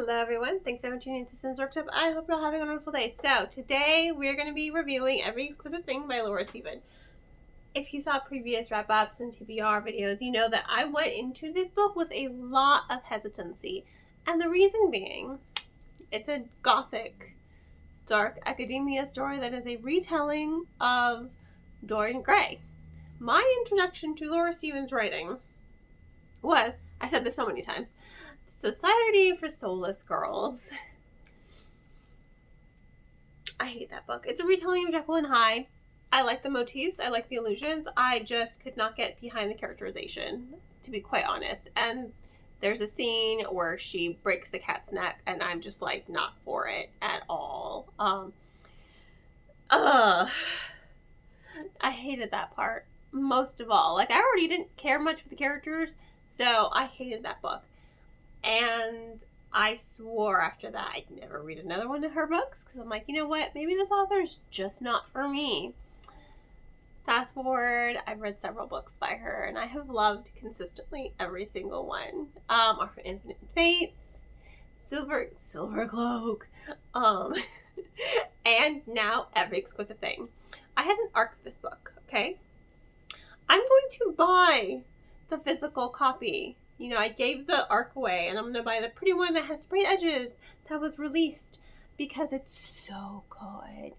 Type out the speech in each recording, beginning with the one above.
Hello everyone, thanks for tuning into Sims Workshop. I hope you're all having a wonderful day. So today we're going to be reviewing Every Exquisite Thing by Laura Steven. If you saw previous wrap-ups and TBR videos, you know that I went into this book with a lot of hesitancy. And the reason being, it's a Gothic, dark academia story that is a retelling of Dorian Gray. My introduction to Laura Steven's writing was, I've said this so many times, Society for Soulless Girls. I hate that book. It's a retelling of Jekyll and Hyde. I like the motifs. I like the illusions. I just could not get behind the characterization, to be quite honest. And there's a scene where she breaks the cat's neck, and I'm just like not for it at all. I hated that part most of all. Like, I already didn't care much for the characters, so I hated that book. And I swore after that I'd never read another one of her books, because I'm like, you know what, maybe this author's just not for me. Fast forward, I've read several books by her, and I have loved consistently every single one. Our Infinite Fates, Silver Cloak, and now Every Exquisite Thing. I haven't arced this book, okay? I'm going to buy the physical copy. You know, I gave the arc away, and I'm going to buy the pretty one that has sprayed edges that was released because it's so good.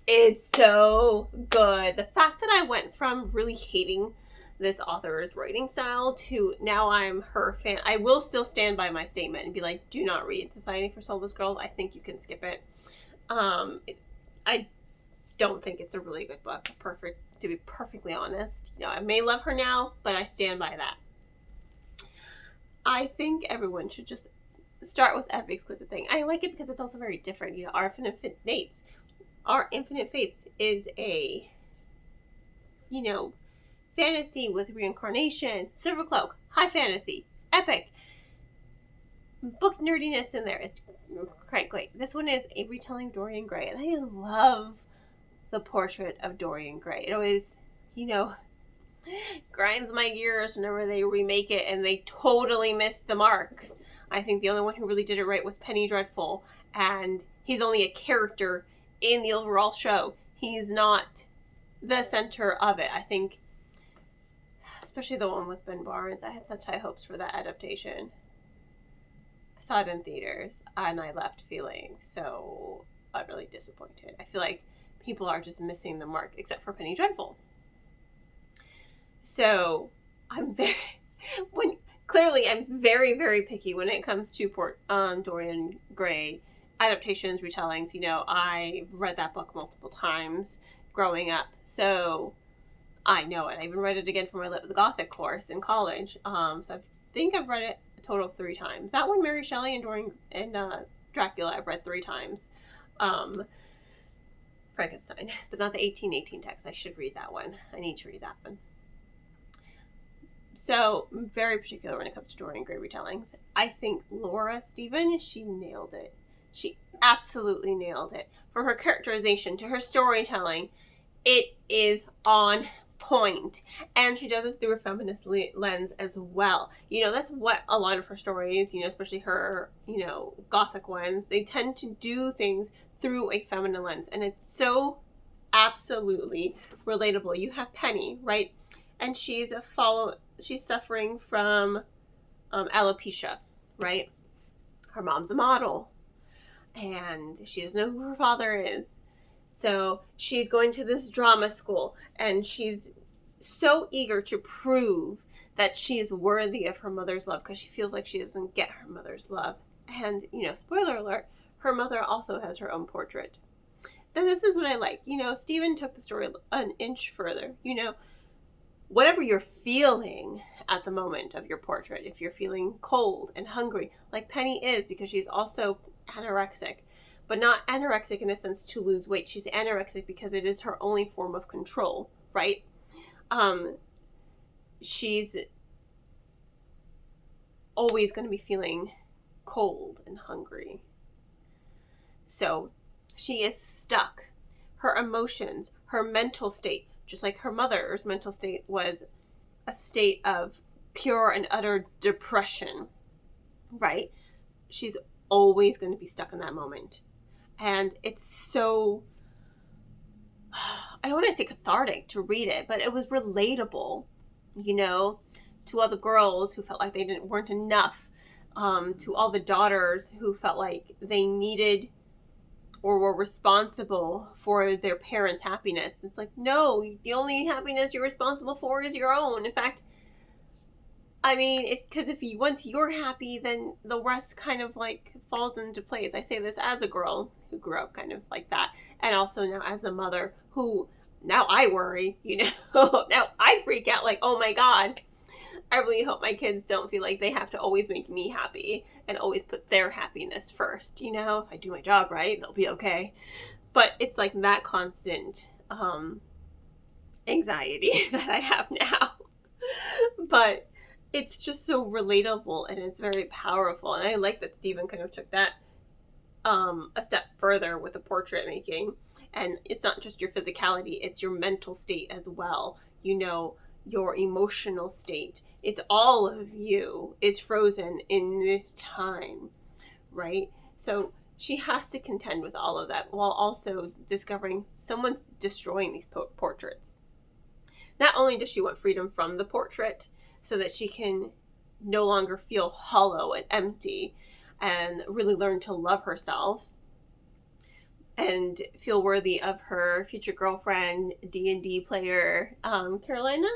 It's so good. The fact that I went from really hating this author's writing style to now I'm her fan. I will still stand by my statement and be like, do not read Society for Soulless Girls. I think you can skip it. I don't think it's a really good book, to be perfectly honest. You know, I may love her now, but I stand by that. I think everyone should just start with Every Exquisite Thing. I like it because it's also very different. You know, Our Infinite Fates is a, you know, fantasy with reincarnation, Silver Cloak, high fantasy, epic, book nerdiness in there. It's quite great. This one is a retelling of Dorian Gray, and I love the portrait of Dorian Gray. It always, you know, grinds my gears whenever they remake it and they totally missed the mark. I think the only one who really did it right was Penny Dreadful, and he's only a character in the overall show. He's not the center of it. I think, especially the one with Ben Barnes, I had such high hopes for that adaptation. I saw it in theaters and I left feeling so utterly disappointed. I feel like people are just missing the mark, except for Penny Dreadful. So I'm very very picky when it comes to Dorian Gray adaptations, retellings. You know, I read that book multiple times growing up, so I know it. I even read it again for the Gothic course in college. So I think I've read it a total of 3 times. That one, Mary Shelley and Dracula, I've read 3 times. Frankenstein, but not the 1818 text. I should read that one. I need to read that one. So, I'm very particular when it comes to Dorian Gray retellings. I think Laura Steven, she nailed it. She absolutely nailed it. From her characterization to her storytelling, it is on point. And she does it through a feminist lens as well. You know, that's what a lot of her stories, you know, especially her, you know, Gothic ones, they tend to do things through a feminine lens. And it's so absolutely relatable. You have Penny, right? And she's suffering from alopecia, right? Her mom's a model, and she doesn't know who her father is. So she's going to this drama school, and she's so eager to prove that she is worthy of her mother's love because she feels like she doesn't get her mother's love. And, you know, spoiler alert, her mother also has her own portrait. And this is what I like. You know, Steven took the story an inch further. You know, whatever you're feeling at the moment of your portrait, if you're feeling cold and hungry, like Penny is, because she's also anorexic, but not anorexic in the sense to lose weight. She's anorexic because it is her only form of control, right? She's always going to be feeling cold and hungry. So she is stuck. Her emotions, her mental state, just like her mother's mental state was a state of pure and utter depression, right? She's always going to be stuck in that moment. And it's so, I don't want to say cathartic to read it, but it was relatable, you know, to all the girls who felt like they weren't enough, to all the daughters who felt like they needed or were responsible for their parents' happiness. It's like, no, the only happiness you're responsible for is your own. In fact, I mean, because once you're happy, then the rest kind of like falls into place. I say this as a girl who grew up kind of like that, and also now as a mother who, now I worry, you know, now I freak out like, oh my God, I really hope my kids don't feel like they have to always make me happy and always put their happiness first. You know, if I do my job right, they'll be okay. But it's like that constant anxiety that I have now. But it's just so relatable and it's very powerful. And I like that Stephen kind of took that a step further with the portrait making. And it's not just your physicality, it's your mental state as well. You know, your emotional state. It's all of you is frozen in this time, right? So she has to contend with all of that while also discovering someone's destroying these portraits. Not only does she want freedom from the portrait so that she can no longer feel hollow and empty and really learn to love herself and feel worthy of her future girlfriend, D&D player, Carolina?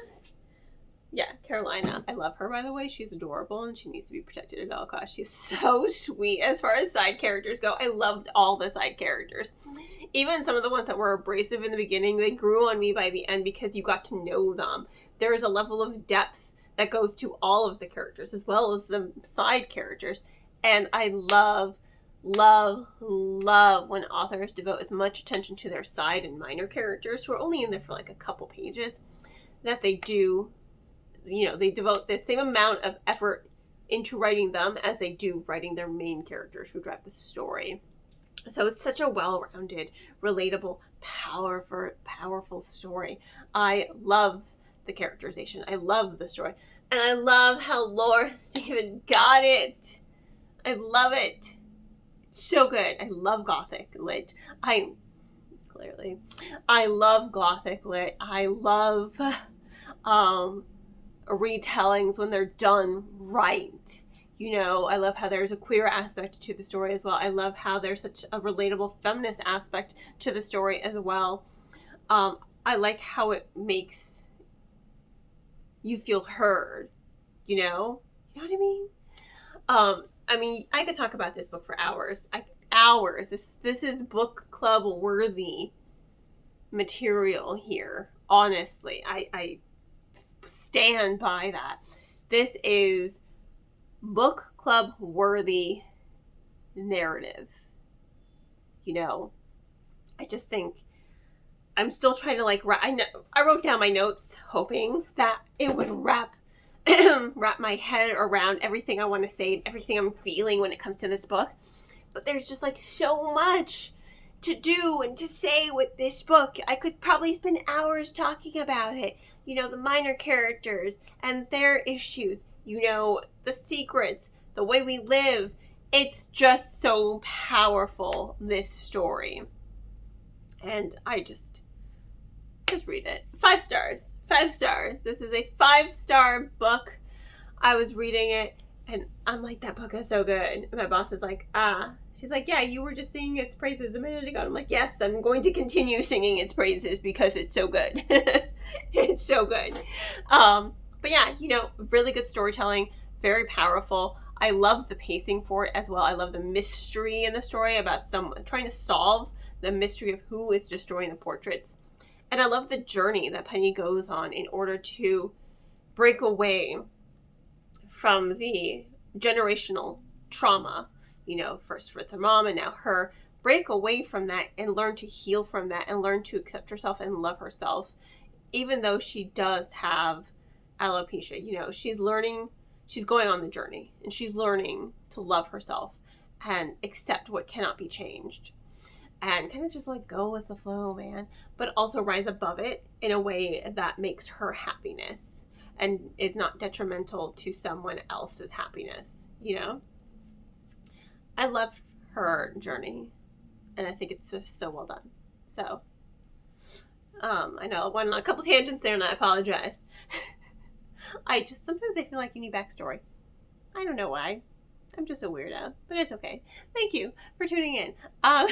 Yeah, Carolina. I love her, by the way. She's adorable and she needs to be protected at all costs. She's so sweet as far as side characters go. I loved all the side characters. Even some of the ones that were abrasive in the beginning, they grew on me by the end because you got to know them. There is a level of depth that goes to all of the characters as well as the side characters. And I love when authors devote as much attention to their side and minor characters who are only in there for like a couple pages that they do. You know, they devote the same amount of effort into writing them as they do writing their main characters who drive the story. So it's such a well-rounded, relatable, powerful story. I love the characterization. I love the story. And I love how Laura Stephen got it. I love it. It's so good. I love Gothic lit. I love Gothic lit. I love retellings when they're done right. You know, I love how there's a queer aspect to the story as well. I love how there's such a relatable feminist aspect to the story as well. I like how it makes you feel heard, you know? You know what I mean? I could talk about this book for hours. Hours. This is book club worthy material here. Honestly, I stand by that. This is book club worthy narrative. You know, I just think I'm still trying to like I wrote down my notes hoping that it would wrap my head around everything I want to say and everything I'm feeling when it comes to this book. But there's just like so much to do and to say with this book. I could probably spend hours talking about it. You know, the minor characters and their issues, you know, the secrets, the way we live. It's just so powerful, this story. And I just read it. 5 stars. 5 stars. This is a 5-star book. I was reading it and I'm like, that book is so good. And my boss is like, she's like, yeah, you were just singing its praises a minute ago. I'm like, yes, I'm going to continue singing its praises because it's so good. It's so good. But yeah, you know, really good storytelling, very powerful. I love the pacing for it as well. I love the mystery in the story about someone trying to solve the mystery of who is destroying the portraits. And I love the journey that Penny goes on in order to break away from the generational trauma, you know, first with her mom and now her, break away from that and learn to heal from that and learn to accept herself and love herself, even though she does have alopecia. You know, she's going on the journey and she's learning to love herself and accept what cannot be changed and kind of just like go with the flow, man, but also rise above it in a way that makes her happiness and is not detrimental to someone else's happiness, you know? I love her journey, and I think it's just so well done. So, I know I went on a couple tangents there, and I apologize. Sometimes I feel like you need backstory. I don't know why. I'm just a weirdo, but it's okay. Thank you for tuning in. On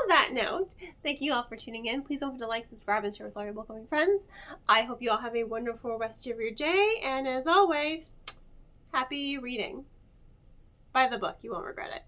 that note, thank you all for tuning in. Please don't forget to like, subscribe, and share with all your book-loving friends. I hope you all have a wonderful rest of your day, and as always, happy reading. Buy the book. You won't regret it.